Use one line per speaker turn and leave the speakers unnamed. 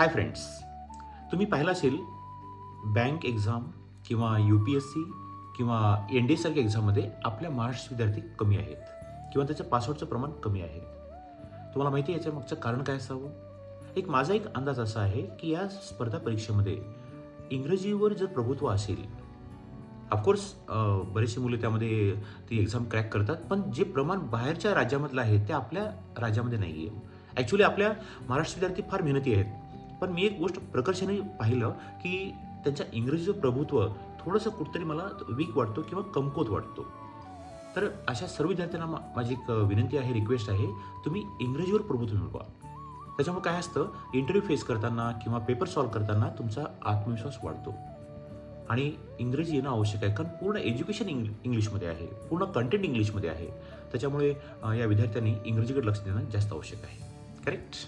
Hi friends, तुम्ही पाहिलं असेल बँक एक्झाम किंवा UPSC किंवा NDA सारख्या एक्झाममध्ये आपल्या महाराष्ट्र विद्यार्थी कमी आहेत किंवा त्याचं पासआउटचं प्रमाण कमी आहे. तुम्हाला माहिती आहे याच्या मागचं कारण काय असावं? माझा एक अंदाज असा आहे की या स्पर्धा परीक्षेमध्ये इंग्रजीवर जर प्रभुत्व असेल, ऑफकोर्स बरेचसे मुलं त्यामध्ये ती एक्झाम क्रॅक करतात, पण जे प्रमाण बाहेरच्या राज्यामधलं आहे ते आपल्या राज्यामध्ये नाही आहे. ॲक्च्युली आपल्या महाराष्ट्र विद्यार्थी फार मेहनती आहेत, पण मी एक गोष्ट प्रकर्षाने पाहिलं की त्यांच्या इंग्रजीचं प्रभुत्व थोडंसं कुठेतरी मला वीक वाटतो किंवा कमकुवत वाटतो. तर अशा सर्व विद्यार्थ्यांना माझी एक विनंती आहे, रिक्वेस्ट आहे, तुम्ही इंग्रजीवर प्रभुत्व मिळवा. त्याच्यामुळे काय असतं, इंटरव्ह्यू फेस करताना किंवा पेपर सॉल्व्ह करताना तुमचा आत्मविश्वास वाढतो. आणि इंग्रजी येणं आवश्यक आहे, कारण पूर्ण एज्युकेशन इंग्लिशमध्ये आहे, पूर्ण कंटेंट इंग्लिशमध्ये आहे. त्याच्यामुळे या विद्यार्थ्यांनी इंग्रजीकडे लक्ष देणं जास्त आवश्यक आहे. करेक्ट?